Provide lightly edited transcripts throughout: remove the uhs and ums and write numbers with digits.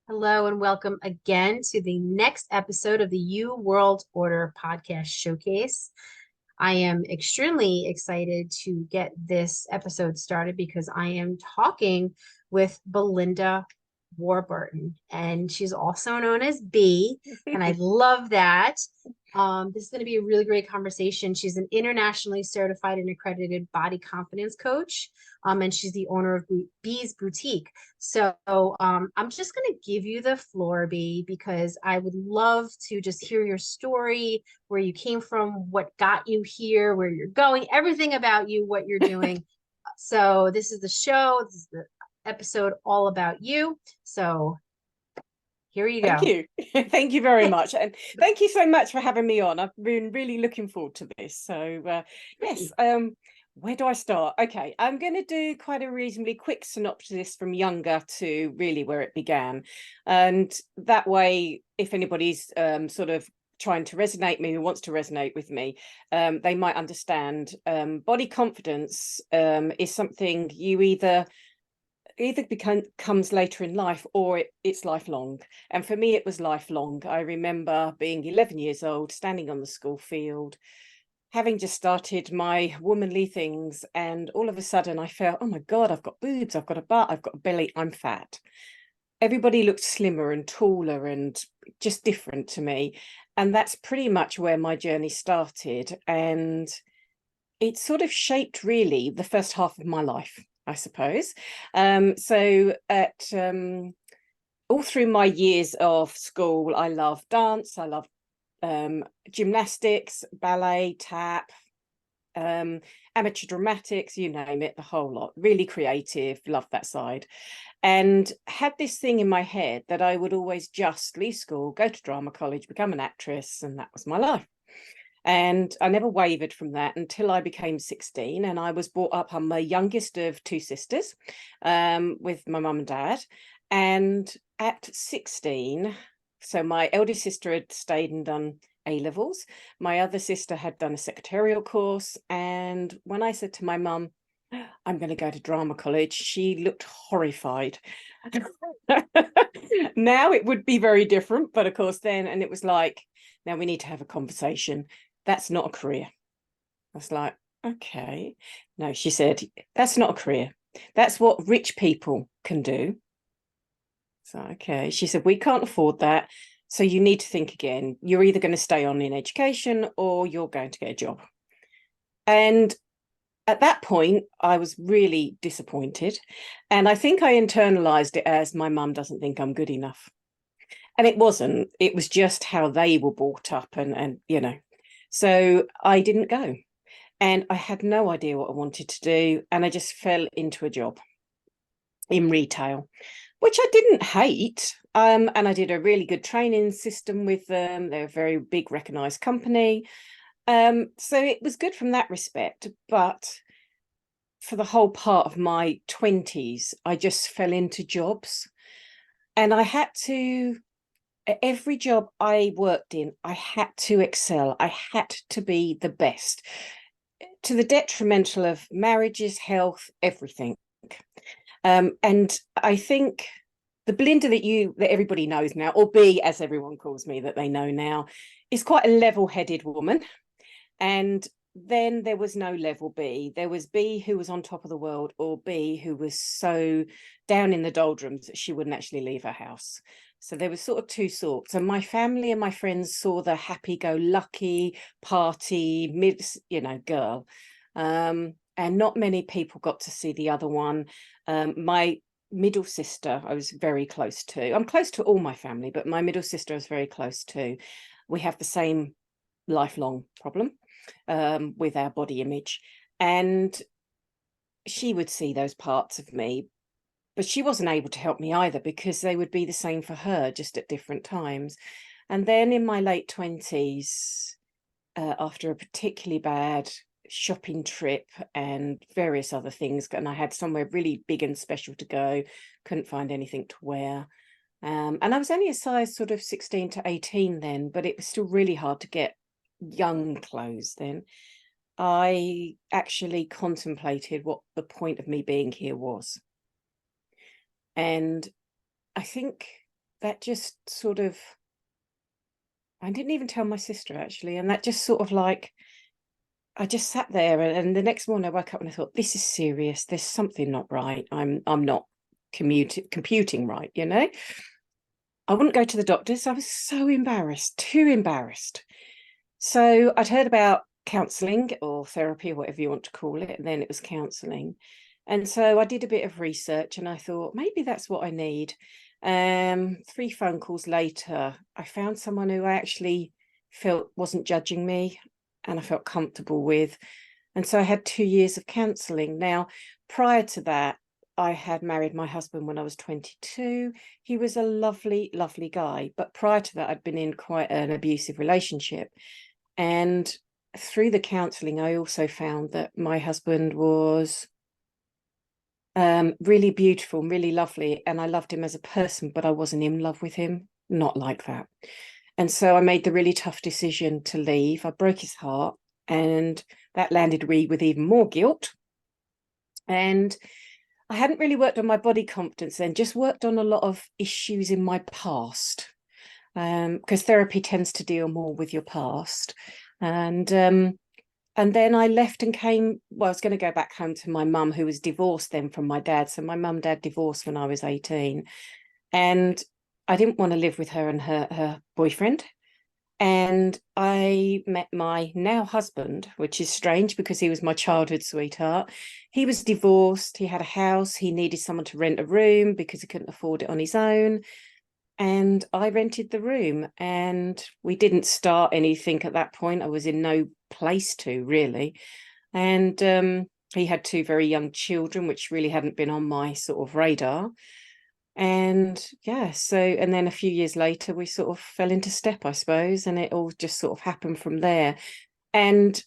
Hello and welcome again to the next episode of the You World Order podcast showcase. I am extremely excited to get this episode started because I am talking with Belinda Warburton, and she's also known as B, and I love that. This is going to be a really great conversation. She's an internationally certified and accredited body confidence coach, and she's the owner of B's Boutique. So I'm just going to give you the floor, B, because I would love to just hear your story, where you came from, what got you here, where you're going, everything about you, what you're doing. So this is the show. This is the episode all about you. So here you Thank go. you. Thank you very much. And thank you so much for having me on. I've been really looking forward to this. So yes, where do I start? Okay, I'm going to do quite a reasonably quick synopsis from younger to really where it began. And that way, if anybody's sort of trying to resonate me, who wants to resonate with me, they might understand body confidence is something you either becomes later in life or it's lifelong. And for me, it was lifelong. I remember being 11 years old, standing on the school field, having just started my womanly things. And all of a sudden I felt, oh my God, I've got boobs, I've got a butt, I've got a belly, I'm fat. Everybody looked slimmer and taller and just different to me. And that's pretty much where my journey started. And it sort of shaped really the first half of my life, I suppose. So at all through my years of school, I loved dance, I loved gymnastics, ballet, tap, amateur dramatics, you name it, the whole lot. Really creative, loved that side. And had this thing in my head that I would always just leave school, go to drama college, become an actress, and that was my life. And I never wavered from that until I became 16. And I was brought up, I'm the youngest of two sisters, with my mum and dad. And at 16, so my eldest sister had stayed and done A-levels. My other sister had done a secretarial course. And when I said to my mum, I'm going to go to drama college, she looked horrified. Now it would be very different, but of course then, and it was like, now we need to have a conversation. That's not a career. I was like, okay. No, she said, that's not a career. That's what rich people can do. So, okay. She said, we can't afford that. So you need to think again. You're either going to stay on in education or you're going to get a job. And at that point, I was really disappointed. And I think I internalized it as my mum doesn't think I'm good enough. And it wasn't. It was just how they were brought up and you know. So I didn't go. And I had no idea what I wanted to do. And I just fell into a job in retail, which I didn't hate. And I did a really good training system with them. They're a very big, recognized company. So it was good from that respect. But for the whole part of my 20s, I just fell into jobs. And I had to, every job I worked in, I had to excel. I had to be the best, to the detrimental of marriages, health, everything. And I think the Belinda that everybody knows now, or B as everyone calls me that they know now, is quite a level-headed woman. And then there was no level B. There was B who was on top of the world, or B who was so down in the doldrums that she wouldn't actually leave her house. So there was sort of two sorts. And my family and my friends saw the happy-go-lucky party, girl. And not many people got to see the other one. My middle sister, I was very close to. I'm close to all my family, but my middle sister I was very close to. We have the same lifelong problem with our body image. And she would see those parts of me, but she wasn't able to help me either because they would be the same for her, just at different times. And then in my late 20s, after a particularly bad shopping trip and various other things, and I had somewhere really big and special to go, couldn't find anything to wear. And I was only a size sort of 16 to 18 then, but it was still really hard to get young clothes then. I actually contemplated what the point of me being here was. And I think that just sort of, I didn't even tell my sister actually, and that just sort of like, I just sat there, and the next morning I woke up and I thought, this is serious. There's something not right. I'm not computing right, you know. I wouldn't go to the doctors. I was so embarrassed, too embarrassed. So I'd heard about counselling or therapy, or whatever you want to call it, and then it was counselling. And so I did a bit of research and I thought, maybe that's what I need. 3 phone calls later, I found someone who I actually felt wasn't judging me and I felt comfortable with. And so I had 2 years of counselling. Now, prior to that, I had married my husband when I was 22. He was a lovely, lovely guy. But prior to that, I'd been in quite an abusive relationship. And through the counselling, I also found that my husband was really beautiful, really lovely. And I loved him as a person, but I wasn't in love with him. Not like that. And so I made the really tough decision to leave. I broke his heart, and that landed me with even more guilt. And I hadn't really worked on my body confidence then, just worked on a lot of issues in my past, because therapy tends to deal more with your past. And then I left and came, well, I was going to go back home to my mum, who was divorced then from my dad. So my mum and dad divorced when I was 18. And I didn't want to live with her and her boyfriend. And I met my now husband, which is strange because he was my childhood sweetheart. He was divorced. He had a house. He needed someone to rent a room because he couldn't afford it on his own. And I rented the room, and we didn't start anything at that point. I was in no place to really. And he had 2 very young children, which really hadn't been on my sort of radar. And yeah, so, and then a few years later, we sort of fell into step, I suppose, and it all just sort of happened from there. And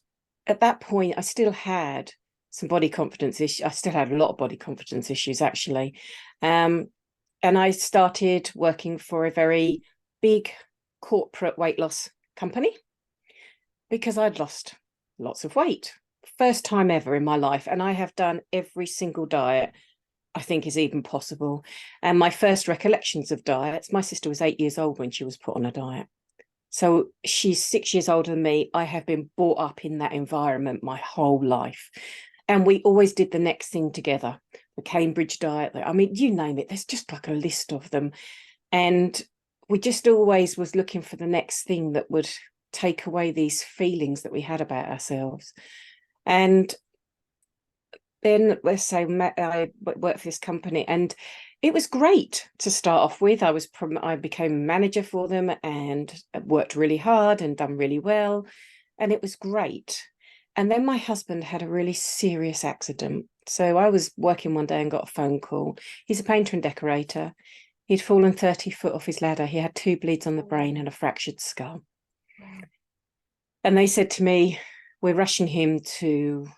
at that point, I still had some body confidence issues. I still had a lot of body confidence issues, actually. And I started working for a very big corporate weight loss company because I'd lost lots of weight. First time ever in my life. And I have done every single diet I think is even possible. And my first recollections of diets, my sister was 8 years old when she was put on a diet. So she's 6 years older than me. I have been brought up in that environment my whole life. And we always did the next thing together. The Cambridge diet, I mean, you name it, there's just like a list of them. And we just always was looking for the next thing that would take away these feelings that we had about ourselves. And then, let's say, I worked for this company, and it was great to start off with. I became manager for them and worked really hard and done really well, and it was great. And then my husband had a really serious accident. So I was working one day and got a phone call. He's a painter and decorator. He'd fallen 30 foot off his ladder. He had 2 bleeds on the brain and a fractured skull. And they said to me, we're rushing him to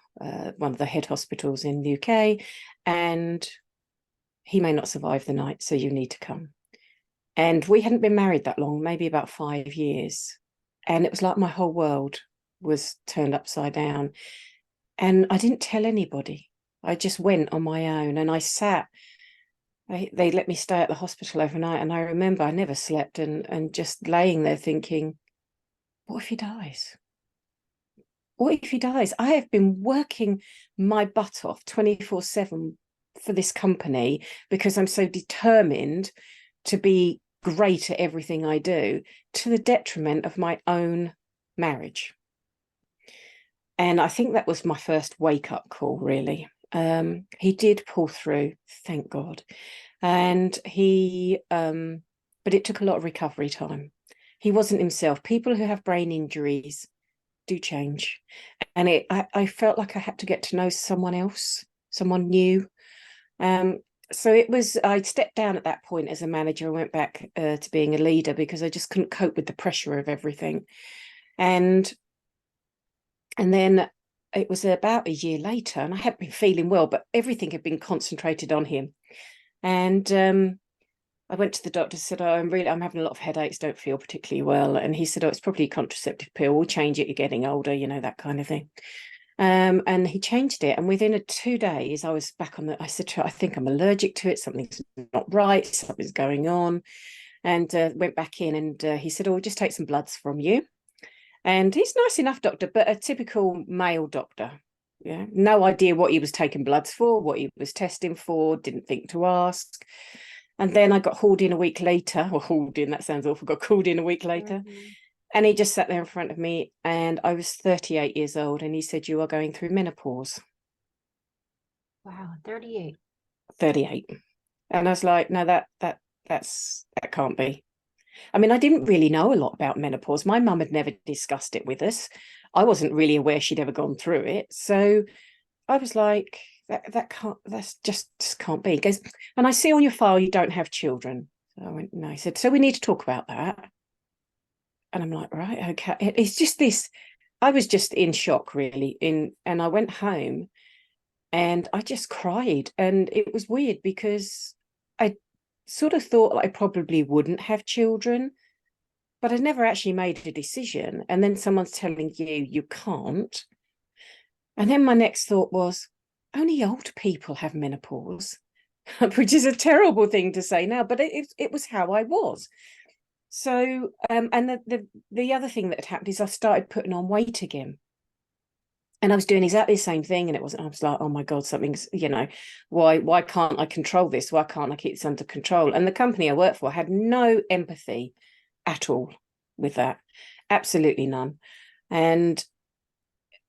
one of the head hospitals in the UK, and he may not survive the night, so you need to come. And we hadn't been married that long, maybe about 5 years. And it was like my whole world was turned upside down. And I didn't tell anybody. I just went on my own, and I sat. They let me stay at the hospital overnight. And I remember I never slept, and just laying there thinking, what if he dies? What if he dies? I have been working my butt off 24/7 for this company because I'm so determined to be great at everything I do, to the detriment of my own marriage. And I think that was my first wake-up call, really. He did pull through, thank God. And but it took a lot of recovery time. He wasn't himself. People who have brain injuries do change. And I felt like I had to get to know someone else, someone new. So I stepped down at that point as a manager and went back to being a leader because I just couldn't cope with the pressure of everything. And then it was about a year later, and I hadn't been feeling well, but everything had been concentrated on him. And I went to the doctor, said, I'm having a lot of headaches, don't feel particularly well. And he said, it's probably a contraceptive pill. We'll change it. You're getting older, that kind of thing. And he changed it. And within 2 days, I was back I said to her, I think I'm allergic to it. Something's not right. Something's going on. and went back in, and he said, oh, we'll just take some bloods from you. And he's nice enough doctor, but a typical male doctor. Yeah, no idea what he was taking bloods for, what he was testing for, didn't think to ask. And then I got hauled in a week later, or hauled in, that sounds awful, got called in a week later. Mm-hmm. And he just sat there in front of me, and I was 38 years old, and he said, you are going through menopause. Wow, 38. 38. And I was like, no, that can't be. I mean, I didn't really know a lot about menopause. My mum had never discussed it with us. I wasn't really aware she'd ever gone through it. So I was like, that's just can't be. He goes, and I see on your file you don't have children. So I went, no. He said, so we need to talk about that. And I'm like, right, okay. It's just this. I was just in shock, really. And I went home and I just cried. And it was weird because I sort of thought I probably wouldn't have children, but I never actually made a decision. And then someone's telling you can't. And then my next thought was, only old people have menopause, which is a terrible thing to say now, but it was how I was. So, and the other thing that had happened is I started putting on weight again. And I was doing exactly the same thing. And I was like, oh my God, something's, why can't I control this? Why can't I keep this under control? And the company I worked for had no empathy at all with that. Absolutely none. And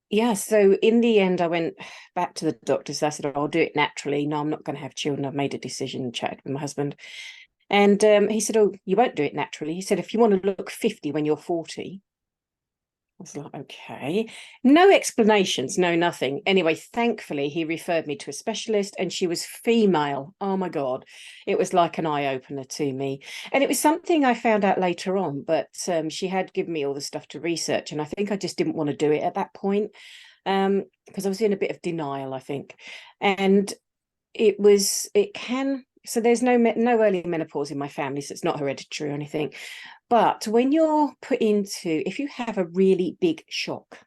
yeah, so in the end, I went back to the doctors. I said, oh, I'll do it naturally. No, I'm not going to have children. I've made a decision, chatted with my husband. And he said, oh, you won't do it naturally. He said, if you want to look 50 when you're 40. I was like, okay. No explanations, no nothing. Anyway, thankfully, he referred me to a specialist and she was female. Oh my God. It was like an eye-opener to me. And it was something I found out later on, but she had given me all the stuff to research. And I think I just didn't want to do it at that point because I was in a bit of denial, I think. And so there's no early menopause in my family, so it's not hereditary or anything. But when you're if you have a really big shock,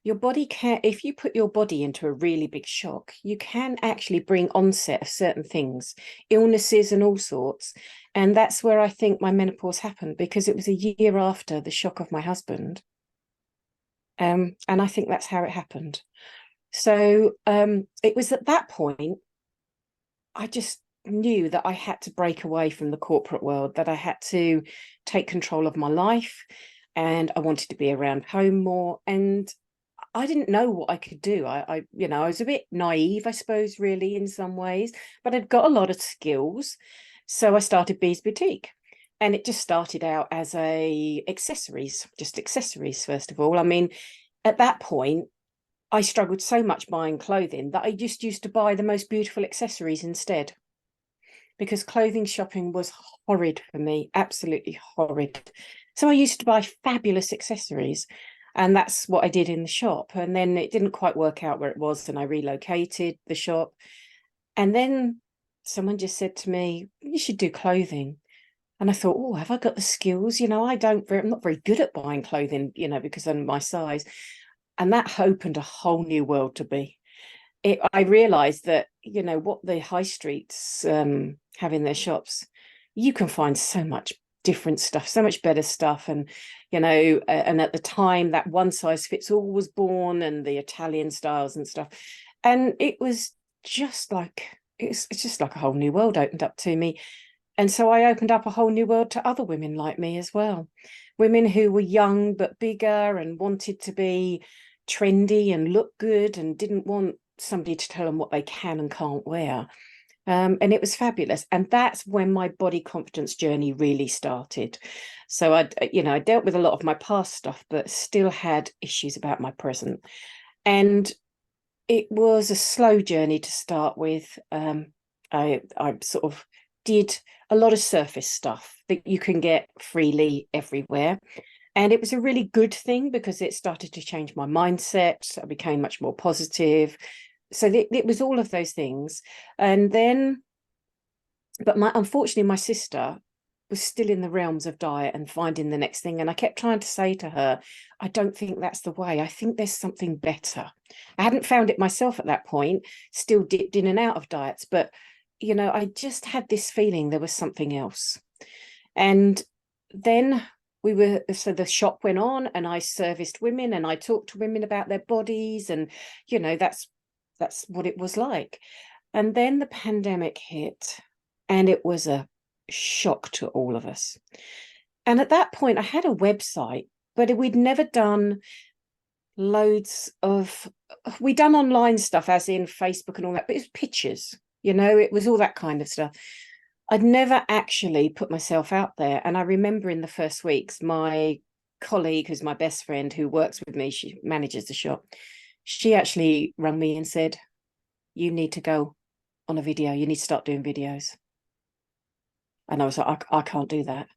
your body can, if you put your body into a really big shock, you can actually bring onset of certain things, illnesses and all sorts. And that's where I think my menopause happened, because it was a year after the shock of my husband. And I think that's how it happened. So it was at that point, I just knew that I had to break away from the corporate world, that I had to take control of my life, and I wanted to be around home more. And I didn't know what I could do. I was a bit naive, I suppose, really, in some ways, but I'd got a lot of skills. So I started Bees Boutique. And it just started out as just accessories, first of all. I mean, at that point, I struggled so much buying clothing that I just used to buy the most beautiful accessories instead, because clothing shopping was horrid for me, absolutely horrid. So I used to buy fabulous accessories, and that's what I did in the shop. And then it didn't quite work out where it was, and I relocated the shop. And then someone just said to me, you should do clothing. And I thought, oh, have I got the skills? I'm not very good at buying clothing, because of my size. And that opened a whole new world to me. I realized that, what the high streets have in their shops, you can find so much different stuff, so much better stuff. And, and at the time that one size fits all was born, and the Italian styles and stuff. And it was just like, it's just like a whole new world opened up to me. And so I opened up a whole new world to other women like me as well. Women who were young but bigger and wanted to be trendy and look good and didn't want somebody to tell them what they can and can't wear. And it was fabulous. And that's when my body confidence journey really started. So I dealt with a lot of my past stuff, but still had issues about my present. And it was a slow journey to start with. I sort of did a lot of surface stuff that you can get freely everywhere. And it was a really good thing because it started to change my mindset. I became much more positive. So it was all of those things. And then, but unfortunately, my sister was still in the realms of diet and finding the next thing. And I kept trying to say to her, I don't think that's the way. I think there's something better. I hadn't found it myself at that point, still dipped in and out of diets, but I just had this feeling there was something else. And then so the shop went on, and I serviced women, and I talked to women about their bodies, and that's what it was like. And then the pandemic hit, and it was a shock to all of us. And at that point I had a website, but we'd never done we'd done online stuff, as in Facebook and all that, but it was pictures, it was all that kind of stuff. I'd never actually put myself out there. And I remember in the first weeks, my colleague, who's my best friend, who works with me, she manages the shop, she actually rang me and said, you need to go on a video. You need to start doing videos. And I was like, I can't do that.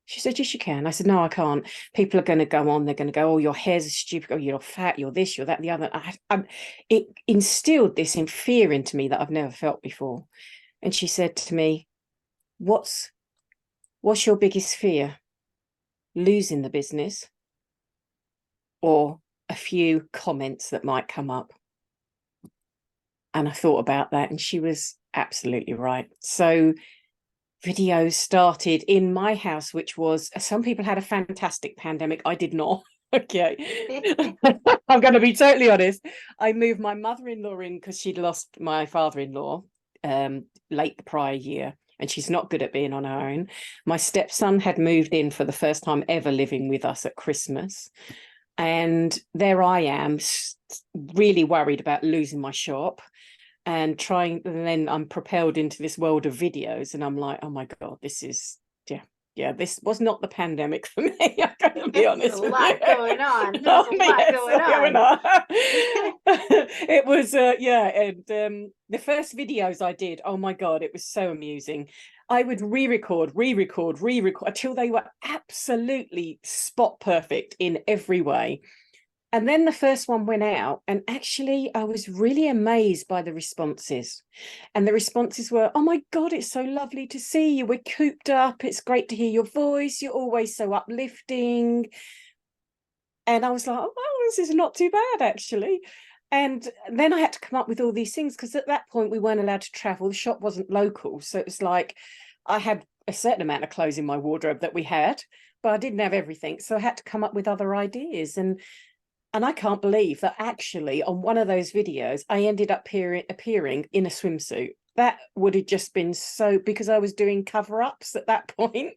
She said, yes, you can. I said, no, I can't. People are going to go on. They're going to go, oh, your hair's stupid. Oh, you're fat. You're this, you're that, the other. It instilled this in fear into me that I've never felt before. And she said to me, what's your biggest fear? Losing the business, or a few comments that might come up? And I thought about that, and she was absolutely right. So videos started in my house, which was, some people had a fantastic pandemic. I did not. Okay. I'm going to be totally honest. I moved my mother-in-law in because she'd lost my father-in-law late the prior year, and she's not good at being on her own. My stepson had moved in for the first time ever living with us at Christmas. And there I am, really worried about losing my shop, and then I'm propelled into this world of videos, and I'm like, oh my God, this is, this was not the pandemic for me. I'm going to be honest with you. There's a lot going on. There's a lot going on. It was, and the first videos I did, oh my God, it was so amusing. I would re-record until they were absolutely spot perfect in every way. And then the first one went out, and actually I was really amazed by the responses. And the responses were, oh my God, it's so lovely to see you. We're cooped up. It's great to hear your voice. You're always so uplifting. And I was like, oh, wow, this is not too bad, actually. And then I had to come up with all these things, because at that point we weren't allowed to travel. The shop wasn't local. So it was like I had a certain amount of clothes in my wardrobe that we had, but I didn't have everything. So I had to come up with other ideas. And I can't believe that actually on one of those videos, I ended up appearing in a swimsuit. That would have just been so, because I was doing cover-ups at that point.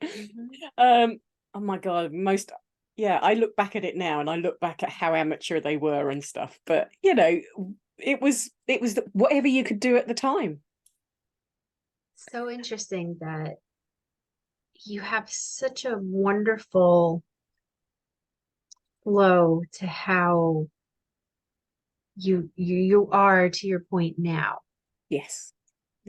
Oh my God, I look back at it now, and I look back at how amateur they were and stuff. But, it was whatever you could do at the time. So interesting that you have such a wonderful flow to how you are, to your point now. Yes.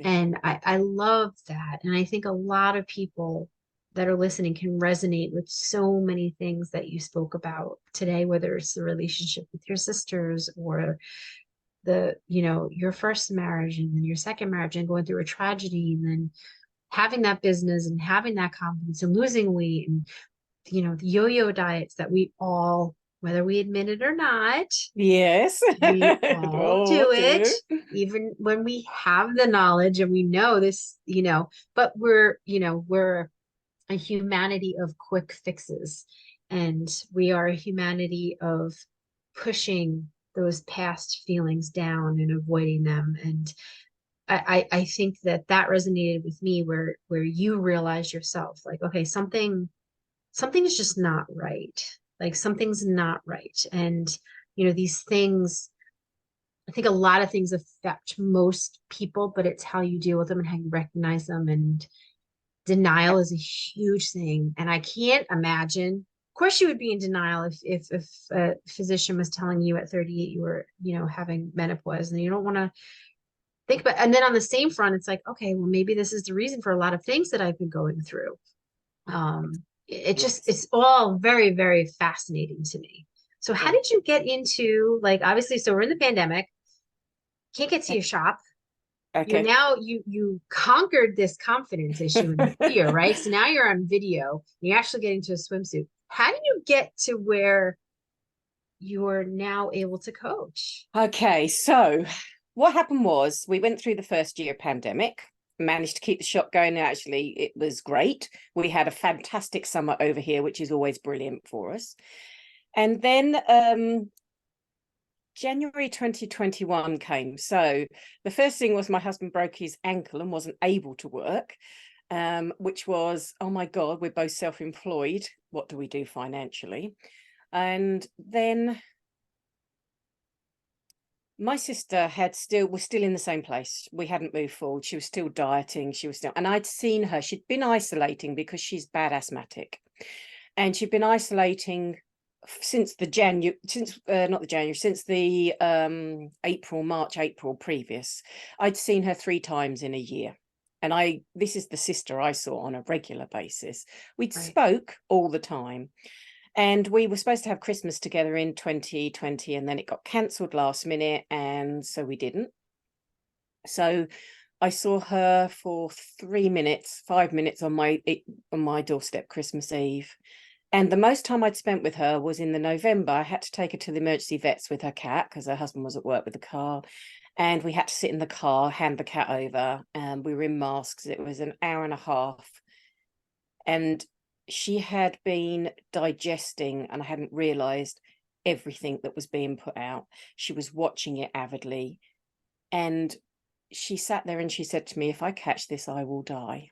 And I love that. And I think a lot of people that are listening can resonate with so many things that you spoke about today, whether it's the relationship with your sisters, or your first marriage, and then your second marriage, and going through a tragedy, and then having that business and having that confidence and losing weight, and the yo-yo diets that we all, whether we admit it or not, yes, we all do it, even when we have the knowledge and we know this, but we're a humanity of quick fixes, and we are a humanity of pushing those past feelings down and avoiding them. And I think that resonated with me, where you realize yourself, like, okay, something is just not right. Like, something's not right. And, these things, I think a lot of things affect most people, but it's how you deal with them and how you recognize them. And denial is a huge thing. And I can't imagine, of course you would be in denial if a physician was telling you at 38 you were, having menopause, and you don't want to think about. And then on the same front, it's like, okay, well, maybe this is the reason for a lot of things that I've been going through. It's all very, very fascinating to me. So how did you get into, like, obviously, so we're in the pandemic, can't get to your shop. Okay. You conquered this confidence issue and fear, right? So now you're on video, and you're actually getting to a swimsuit. How did you get to where you're now able to coach? Okay, so what happened was, we went through the first year pandemic, managed to keep the shop going. Actually, it was great. We had a fantastic summer over here, which is always brilliant for us. And then January 2021 came. So the first thing was my husband broke his ankle and wasn't able to work, which was, oh my God, we're both self-employed. What do we do financially? And then my sister was still in the same place. We hadn't moved forward. She was still dieting. And I'd seen her. She'd been isolating because she's bad asthmatic. And she'd been isolating since the March, April previous. I'd seen her 3 times in a year. And this is the sister I saw on a regular basis. We'd spoke all the time. And we were supposed to have Christmas together in 2020, and then it got cancelled last minute, and so we didn't. So I saw her for 5 minutes on my doorstep Christmas Eve. And the most time I'd spent with her was in the November. I had to take her to the emergency vets with her cat because her husband was at work with the car. And we had to sit in the car, hand the cat over, and we were in masks. It was an hour and a half. And she had been digesting, and I hadn't realized everything that was being put out. She was watching it avidly. And she sat there and she said to me, if I catch this, I will die.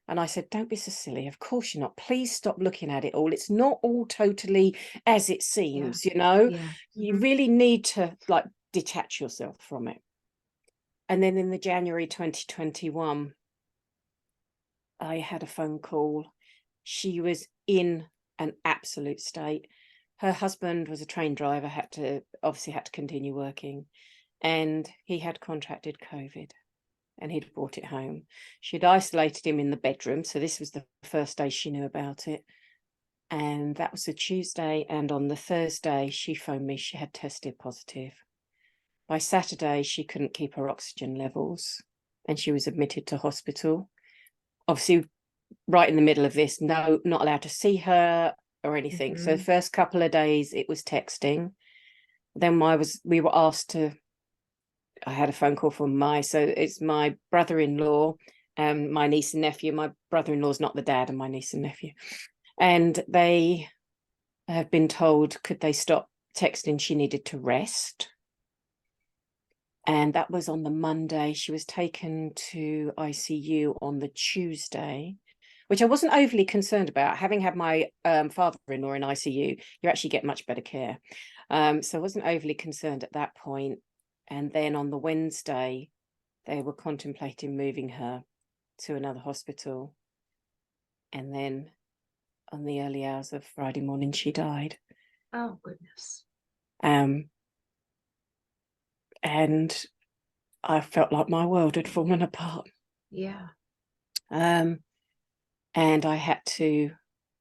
And I said, don't be so silly. Of course you're not. Please stop looking at it all. It's not all totally as it seems, you know. You really need to like detach yourself from it. And then in the January 2021, I had a phone call. She was in an absolute state. Her husband was a train driver, obviously had to continue working, and he had contracted COVID and he'd brought it home. She'd isolated him in the bedroom. So this was the first day she knew about it. And that was a Tuesday. And on the Thursday, she phoned me. She had tested positive. By Saturday, she couldn't keep her oxygen levels and she was admitted to hospital. Obviously, right in the middle of this, not allowed to see her or anything. So the first couple of days it was texting. Then we were asked to, I had a phone call from it's my brother-in-law, my niece and nephew. My brother-in-law's not the dad of my niece and nephew. And they have been told, could they stop texting? She needed to rest. And that was on the Monday. She was taken to ICU on the Tuesday, which I wasn't overly concerned about. Having had my father-in-law in ICU, you actually get much better care. So I wasn't overly concerned at that point. And then on the Wednesday, they were contemplating moving her to another hospital. And then on the early hours of Friday morning, she died. Oh, goodness. And I felt like my world had fallen apart. Yeah. And I had to,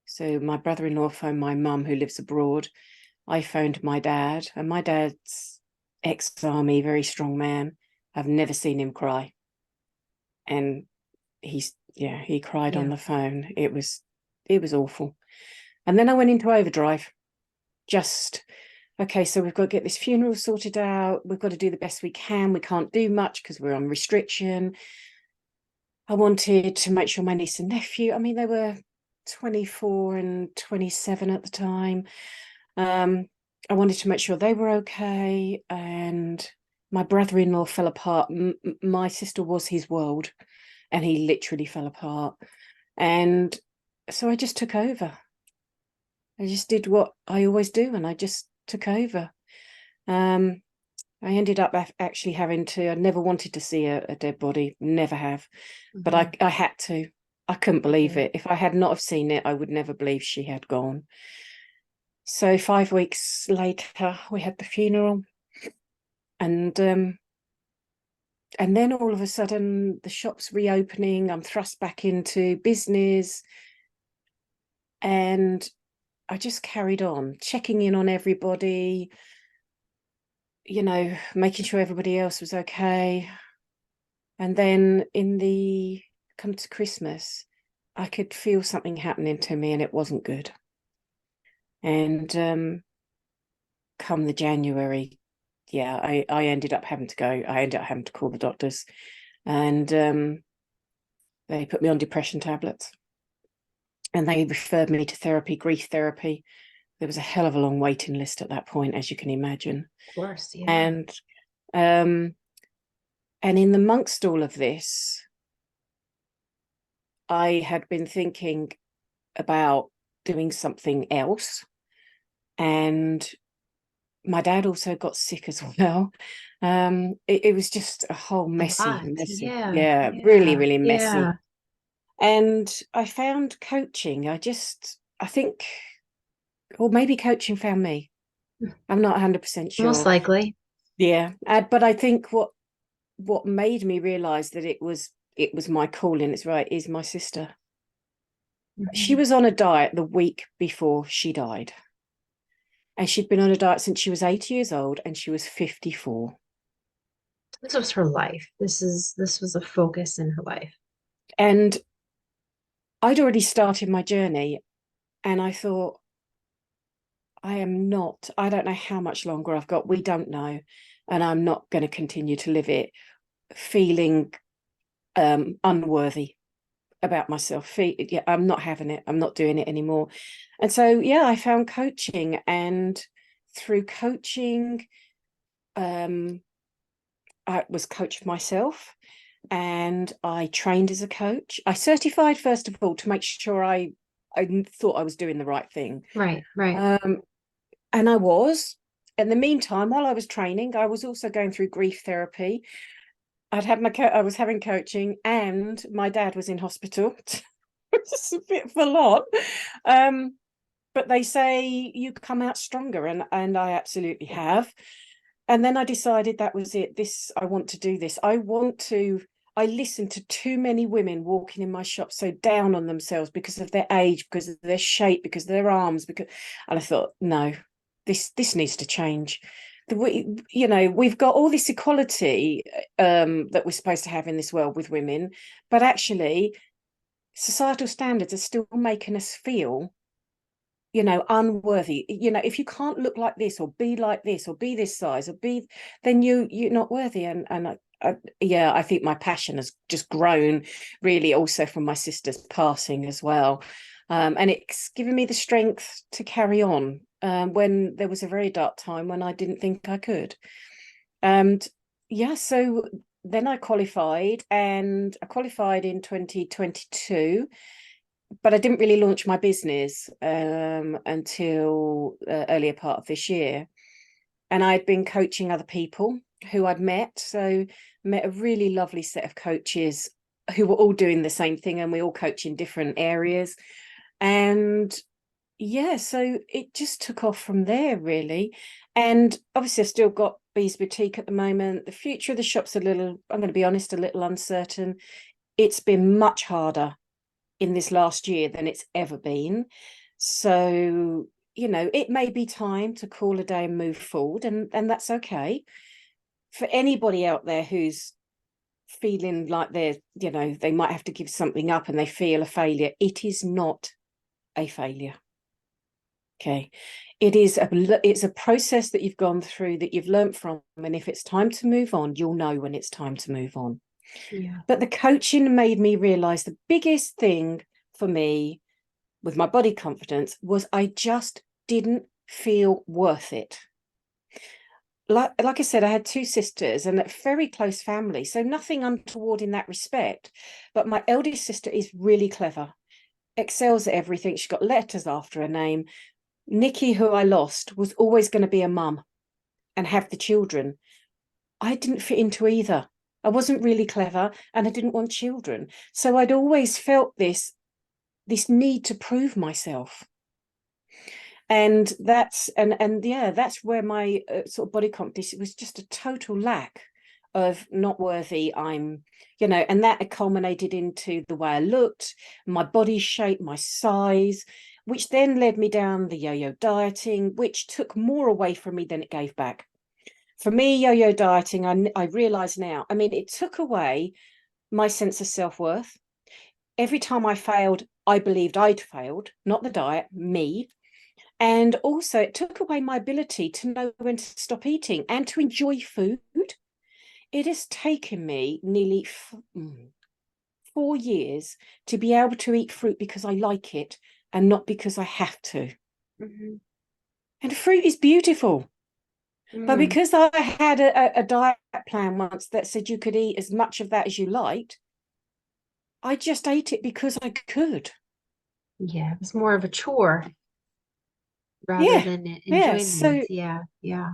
so my brother-in-law phoned my mum who lives abroad. I phoned my dad, and my dad's ex-army, very strong man. I've never seen him cry. And he cried on the phone. It was awful. And then I went into overdrive. Okay, so we've got to get this funeral sorted out. We've got to do the best we can. We can't do much because we're on restriction. I wanted to make sure my niece and nephew, I mean, they were 24 and 27 at the time. I wanted to make sure they were okay. And my brother-in-law fell apart. My sister was his world, and he literally fell apart. And so I just took over. I just did what I always do, and I just took over. I ended up actually having to, I never wanted to see a dead body, never have, but I had to. I couldn't believe it. If I had not have seen it, I would never believe she had gone. So 5 weeks later, we had the funeral, and then all of a sudden the shop's reopening. I'm thrust back into business, and I just carried on checking in on everybody, you know, making sure everybody else was okay. And then come to Christmas, I could feel something happening to me, and it wasn't good. And come the January, I ended up having to go. I ended up having to call the doctors. And they put me on depression tablets, and they referred me to therapy, grief therapy. There was a hell of a long waiting list at that point, as you can imagine. Of course, yeah. And in amongst all of this, I had been thinking about doing something else. And my dad also got sick as well. It was just a whole A messy, lot. messy, Yeah, yeah, really, yeah, really yeah. messy. And I found coaching. I think, or maybe coaching found me. I'm not 100% Most sure. likely. Yeah, but I think what made me realize that it was my calling. It's right. Is my sister. She Mhm. was on a diet the week before she died, and she'd been on a diet since she was 80 years old, and she was 54. This was her life. This was a focus in her life. And I'd already started my journey, and I thought, I don't know how much longer I've got. We don't know. And I'm not going to continue to live it feeling unworthy about myself. Yeah, I'm not having it. I'm not doing it anymore. And so, yeah, I found coaching, and through coaching, um, I was coached myself, and I trained as a coach. I certified first of all to make sure I thought I was doing the right thing. Right, right. Um, and I was. In the meantime, while I was training, I was also going through grief therapy. I was having coaching, and my dad was in hospital. It's a bit full on. Um, but they say you come out stronger, and I absolutely have. And then I decided that was it. I want to do this. I listened to too many women walking in my shop so down on themselves because of their age, because of their shape, because of their arms, and I thought, no, this needs to change. We've got all this equality that we're supposed to have in this world with women, but actually societal standards are still making us feel unworthy. If you can't look like this or be like this or be this size or be, then you're not worthy. Yeah, I think my passion has just grown really also from my sister's passing as well. And it's given me the strength to carry on when there was a very dark time when I didn't think I could. And yeah, so then I qualified, and I qualified in 2022, but I didn't really launch my business until earlier part of this year. And I'd been coaching other people who I'd met. So met a really lovely set of coaches who were all doing the same thing, and we all coach in different areas. And yeah, so it just took off from there, really. And obviously I've still got Bees Boutique at the moment. The future of the shop's I'm going to be honest, a little uncertain. It's been much harder in this last year than it's ever been. So, it may be time to call a day and move forward, and that's okay. For anybody out there who's feeling like they might have to give something up and they feel a failure, it is not a failure. Okay. It's a process that you've gone through, that you've learned from, and if it's time to move on, you'll know when it's time to move on. Yeah. But the coaching made me realize the biggest thing for me with my body confidence was I just didn't feel worth it. Like I said, I had two sisters and a very close family, so nothing untoward in that respect. But my eldest sister is really clever, excels at everything. She's got letters after her name. Nikki, who I lost, was always going to be a mum and have the children. I didn't fit into either. I wasn't really clever, and I didn't want children. So I'd always felt this need to prove myself. And that's where my sort of body confidence, it was just a total lack of not worthy. And that culminated into the way I looked, my body shape, my size, which then led me down the yo-yo dieting, which took more away from me than it gave back. For me, yo-yo dieting, I realize now, I mean, it took away my sense of self-worth. Every time I failed, I believed I'd failed, not the diet, me. And also, it took away my ability to know when to stop eating and to enjoy food. it has taken me nearly 4 years to be able to eat fruit because I like it and not because I have to. Mm-hmm. And fruit is beautiful. But Mm. because I had a diet plan once that said you could eat as much of that as you liked, I just ate it because I could. Yeah, it was more of a chore rather Yeah, than yeah. enjoyment. So, Yeah, yeah.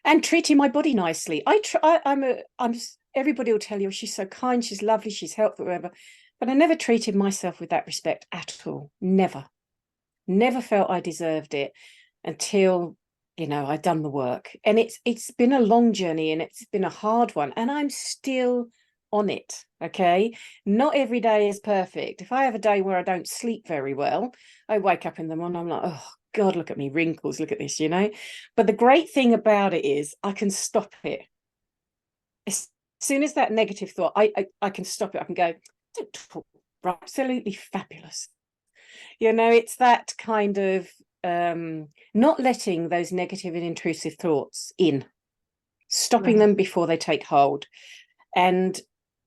and treating my body nicely. Everybody will tell you she's so kind, she's lovely, she's helpful, whatever. But I never treated myself with that respect at all. Never felt I deserved it until, I'd done the work. And it's been a long journey and it's been a hard one. And I'm still on it. Okay. Not every day is perfect. If I have a day where I don't sleep very well, I wake up in the morning, I'm like, oh God, look at me, wrinkles, look at this, But the great thing about it is I can stop it. As soon as that negative thought, I can stop it. I can go, don't talk, absolutely fabulous. It's that kind of not letting those negative and intrusive thoughts in, stopping Right. them before they take hold. And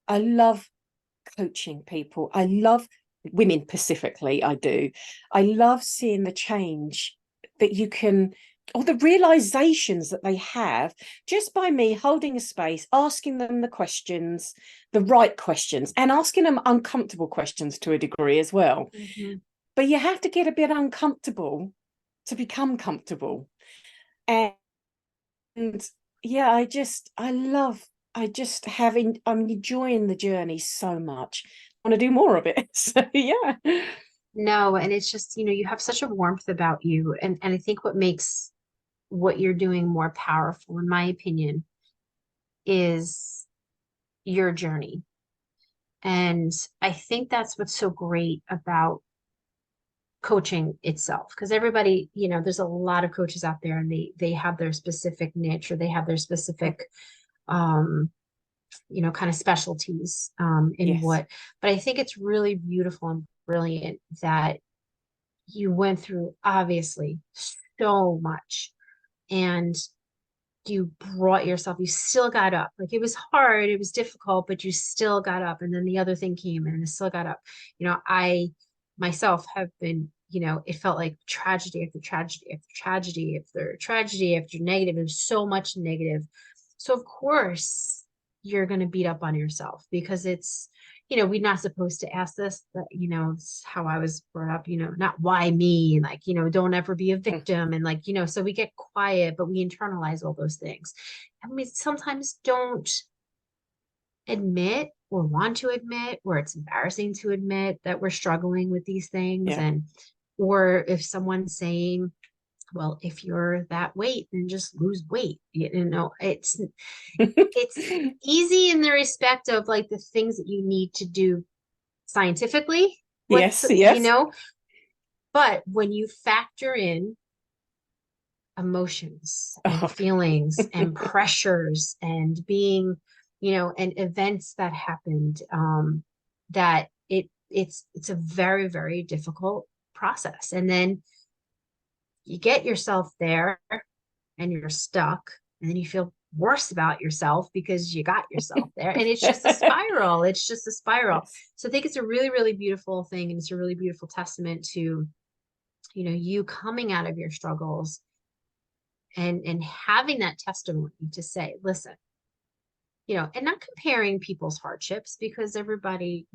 I love coaching people. I love women specifically. I do. I love seeing the change that you can, or the realizations that they have just by me holding a space, asking them the right questions, and asking them uncomfortable questions to a degree as well. Mm-hmm. But you have to get a bit uncomfortable to become comfortable. And yeah, I'm enjoying the journey so much. I want to do more of it. So yeah. No, and it's just, you have such a warmth about you. And I think what makes what you're doing more powerful, in my opinion, is your journey. And I think that's what's so great about coaching itself. Because everybody, there's a lot of coaches out there and they have their specific niche or they have their specific um kind of specialties in Yes. what, but I think it's really beautiful and brilliant that you went through obviously so much and you brought yourself, you still got up. Like it was hard, it was difficult, but you still got up. And then the other thing came and I still got up. I myself have been, it felt like tragedy after tragedy after tragedy after tragedy after negative. There's so much negative. So of course you're going to beat up on yourself because it's, we're not supposed to ask this, but it's how I was brought up, not why me, and like, don't ever be a victim. And like, so we get quiet, but we internalize all those things. And we sometimes don't admit or want to admit, or it's embarrassing to admit that we're struggling with these things. Yeah. And, or if someone's saying, well, if you're that weight, then just lose weight. It's easy in the respect of like the things that you need to do scientifically, Yes, yes. but when you factor in emotions and Oh. feelings and pressures and being, and events that happened, that it's a very, very difficult process. And then you get yourself there and you're stuck, and then you feel worse about yourself because you got yourself there. And it's just a spiral. It's just a spiral. Yes. So I think it's a really, really beautiful thing. And it's a really beautiful testament to, you coming out of your struggles and having that testimony to say, listen, and not comparing people's hardships because everybody,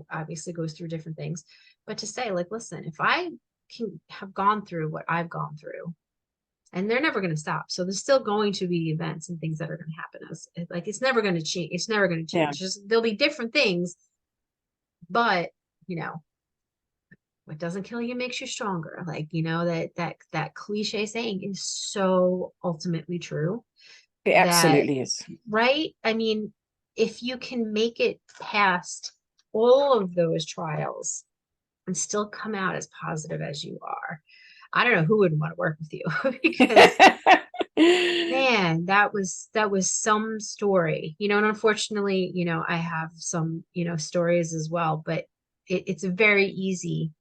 obviously goes through different things, but to say, like, listen, if I can have gone through what I've gone through, and they're never going to stop. So there's still going to be events and things that are going to happen. As like it's never going to change. It's never going to Yeah. change. Just there'll be different things, but what doesn't kill you makes you stronger. Like that cliche saying is so ultimately true. It That absolutely is. right. I mean, if you can make it past all of those trials and still come out as positive as you are, I don't know who would want to work with you because man, that was some story, and unfortunately, I have some, stories as well, but it's very easy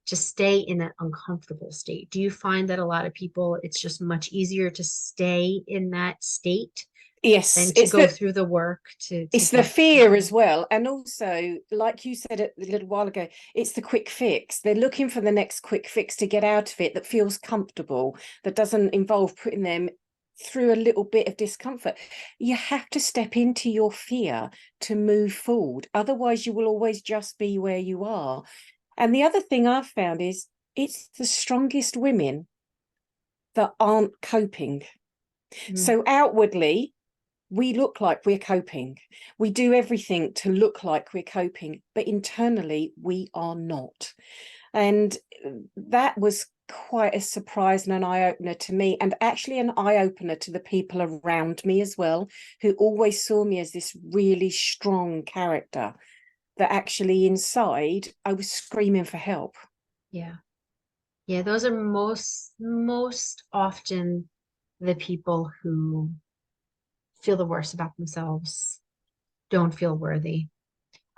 to stay in that uncomfortable state. Do you find that a lot of people, it's just much easier to stay in that state Yes, and to go through the work to it's the get fear as well. And also, like you said a little while ago, it's the quick fix. They're looking for the next quick fix to get out of it that feels comfortable, that doesn't involve putting them through a little bit of discomfort. You have to step into your fear to move forward. Otherwise, you will always just be where you are. And the other thing I've found is it's the strongest women that aren't coping. Mm, So outwardly, we look like we're coping. We do everything to look like we're coping, but internally we are not. And that was quite a surprise and an eye-opener to me, and actually an eye-opener to the people around me as well, who always saw me as this really strong character that actually inside I was screaming for help. yeah. Yeah, those are most often the people who feel the worst about themselves, don't feel worthy.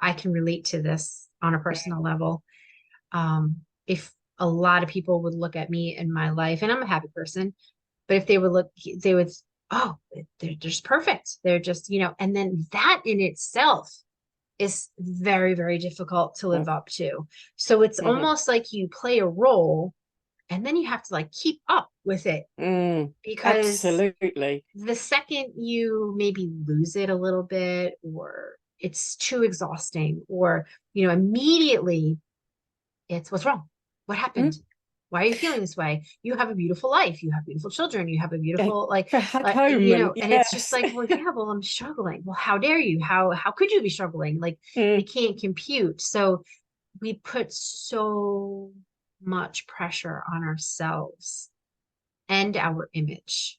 I can relate to this on a personal level. If a lot of people would look at me in my life, and I'm a happy person, but if they would look, they would, oh, they're just perfect. They're just, and then that in itself is very, very difficult to live up to. So it's Mm-hmm. almost like you play a role and then you have to like keep up with it, because Absolutely. the second you maybe lose it a little bit, or it's too exhausting, or immediately it's, what's wrong, what happened, Mm. why are you feeling this way, you have a beautiful life, you have beautiful children, you have a beautiful like Back home, and and it's just yes. like, well, yeah, well, I'm struggling, well, how dare you, how could you be struggling, like they Mm. can't compute. So we put so much pressure on ourselves and our image.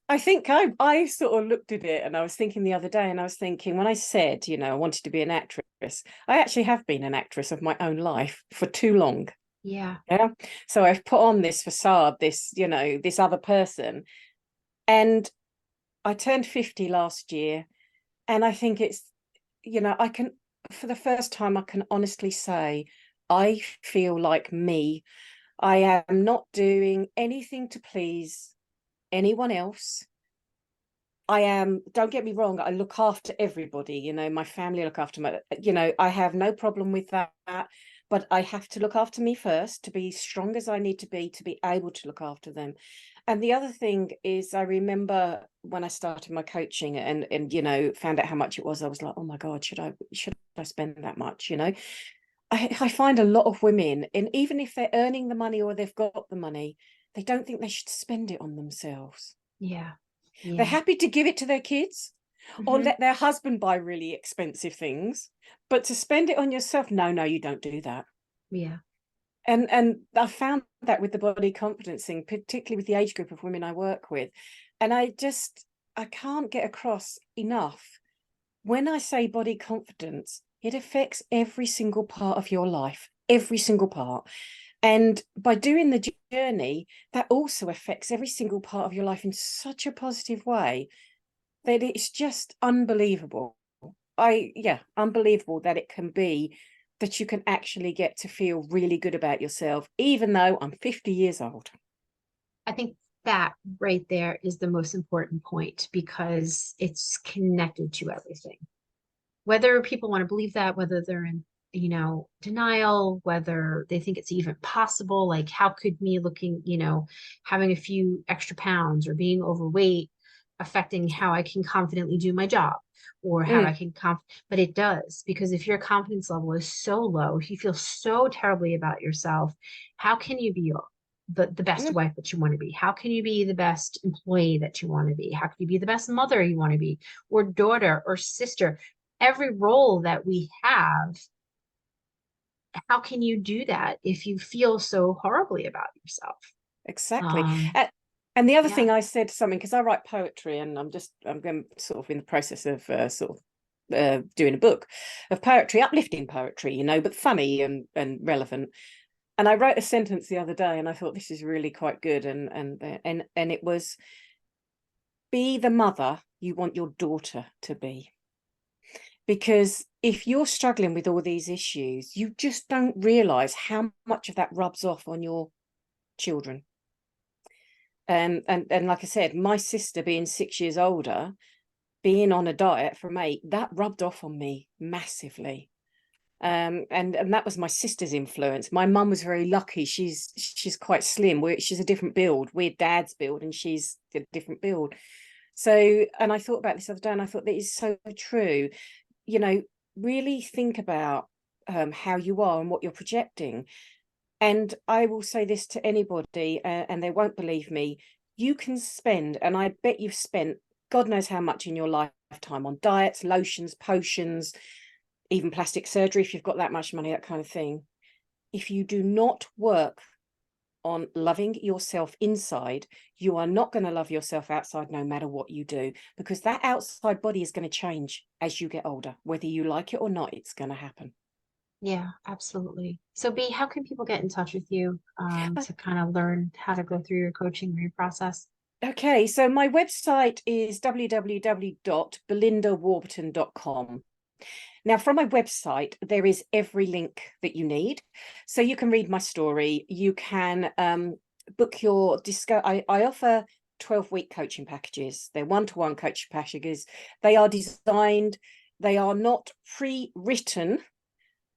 I think I sort of looked at it, and I was thinking the other day, and I was thinking, when I said, I wanted to be an actress, I actually have been an actress of my own life for too long. Yeah. Yeah. So I've put on this facade, this other person. And I turned 50 last year. And I think I can, for the first time, I can honestly say, I feel like me. I am not doing anything to please anyone else. I am, don't get me wrong, I look after everybody, my family look after I have no problem with that, but I have to look after me first to be strong as I need to be able to look after them. And the other thing is, I remember when I started my coaching and found out how much it was, I was like, oh my God, should I spend that much? I find a lot of women, and even if they're earning the money or they've got the money, they don't think they should spend it on themselves. Yeah. They're Yeah. happy to give it to their kids or Hmm. let their husband buy really expensive things, but to spend it on yourself, no, you don't do that. Yeah. And I found that with the body confidence thing, particularly with the age group of women I work with. And I can't get across enough, when I say body confidence, it affects every single part of your life, every single part. And by doing the journey, that also affects every single part of your life in such a positive way that it's just unbelievable. Unbelievable that it can be, that you can actually get to feel really good about yourself, even though I'm 50 years old. I think that right there is the most important point, because it's connected to everything. Whether people want to believe that, whether they're in, denial, whether they think it's even possible, like how could me looking, having a few extra pounds or being overweight affecting how I can confidently do my job, or how I Mm, can but it does, because if your confidence level is so low, if you feel so terribly about yourself, how can you be the best mm, wife that you want to be? How can you be the best employee that you want to be? How can you be the best mother you want to be, or daughter, or sister? Every role that we have, how can you do that if you feel so horribly about yourself? exactly. Um, And the other yeah. thing I said something, because I write poetry, and I'm going sort of in the process of doing a book of poetry, uplifting poetry, but funny and relevant. And I wrote a sentence the other day, and I thought this is really quite good. And it was, be the mother you want your daughter to be. Because if you're struggling with all these issues, you just don't realize how much of that rubs off on your children. And like I said, my sister being 6 years older, being on a diet from 8, that rubbed off on me massively. And that was my sister's influence. My mum was very lucky. She's quite slim. She's a different build. We're dad's build, and she's a different build. So, and I thought about this the other day, and I thought that is so true. You know, really think about how you are and what you're projecting. And I will say this to anybody, and they won't believe me. You can spend, and I bet you've spent God knows how much in your lifetime on diets, lotions, potions, even plastic surgery, if you've got that much money, that kind of thing. If you do not work on loving yourself inside, you are not going to love yourself outside, no matter what you do, because that outside body is going to change as you get older. Whether you like it or not, it's going to happen. Yeah, absolutely. So B, how can people get in touch with you to kind of learn how to go through your coaching or your process? Okay, so my website is www.belindawarburton.com. Now, from my website, there is every link that you need. So you can read my story. You can book your disco. I offer 12-week coaching packages. They're one-to-one coaching packages. They are designed, they are not pre-written.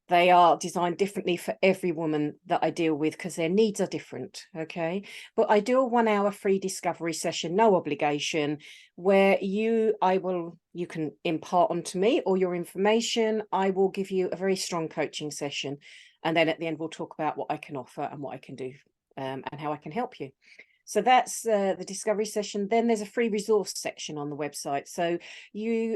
They are designed differently for every woman that I deal with because their needs are different. Okay. But I do a 1-hour free discovery session, no obligation, where you can impart onto me all your information. I will give you a very strong coaching session. And then at the end, we'll talk about what I can offer and what I can do and how I can help you. So that's the discovery session. Then there's a free resource section on the website. So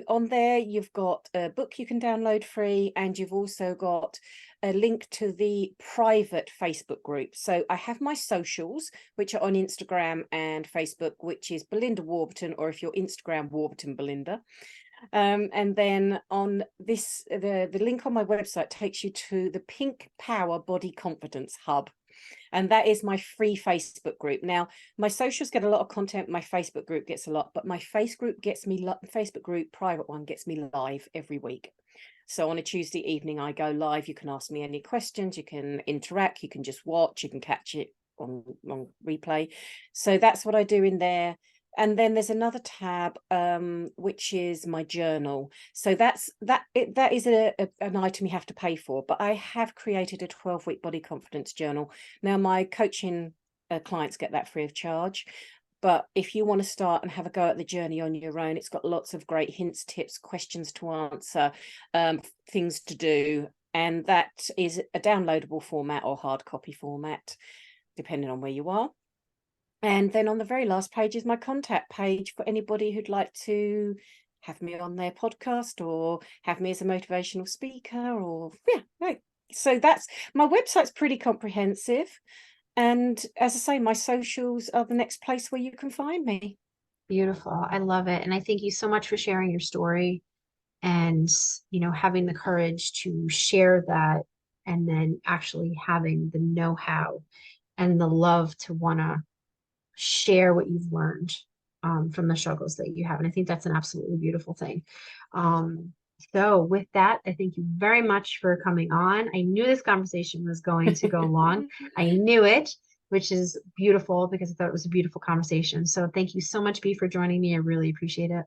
on there, you've got a book you can download free, and you've also got a link to the private Facebook group. So I have my socials, which are on Instagram and Facebook, which is Belinda Warburton, or if you're Instagram, Warburton Belinda. And then on this, the link on my website takes you to the Pink Power Body Confidence Hub. And that is my free Facebook group. Now, my socials get a lot of content. My Facebook group gets a lot, but my Facebook group private one gets me live every week. So on a Tuesday evening, I go live. You can ask me any questions. You can interact. You can just watch. You can catch it on replay. So that's what I do in there. And then there's another tab, which is my journal. So that is an item you have to pay for. But I have created a 12-week body confidence journal. Now, my coaching clients get that free of charge. But if you want to start and have a go at the journey on your own, it's got lots of great hints, tips, questions to answer, things to do. And that is a downloadable format or hard copy format, depending on where you are. And then on the very last page is my contact page for anybody who'd like to have me on their podcast or have me as a motivational speaker, or right. So that's my website's pretty comprehensive. And as I say, my socials are the next place where you can find me. Beautiful. I love it. And I thank you so much for sharing your story and, having the courage to share that, and then actually having the know-how and the love to want to share what you've learned from the struggles that you have. And I think that's an absolutely beautiful thing. So with that, I thank you very much for coming on. I knew this conversation was going to go long. I knew it, which is beautiful because I thought it was a beautiful conversation. So thank you so much, B, for joining me. I really appreciate it.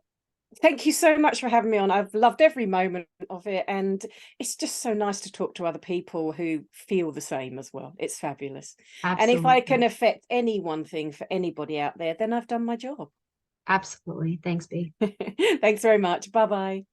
Thank you so much for having me on. I've loved every moment of it. And it's just so nice to talk to other people who feel the same as well. It's fabulous. And if I can Absolutely. affect any one thing for anybody out there, then I've done my job. Absolutely. Thanks, B. Thanks very much. Bye-bye.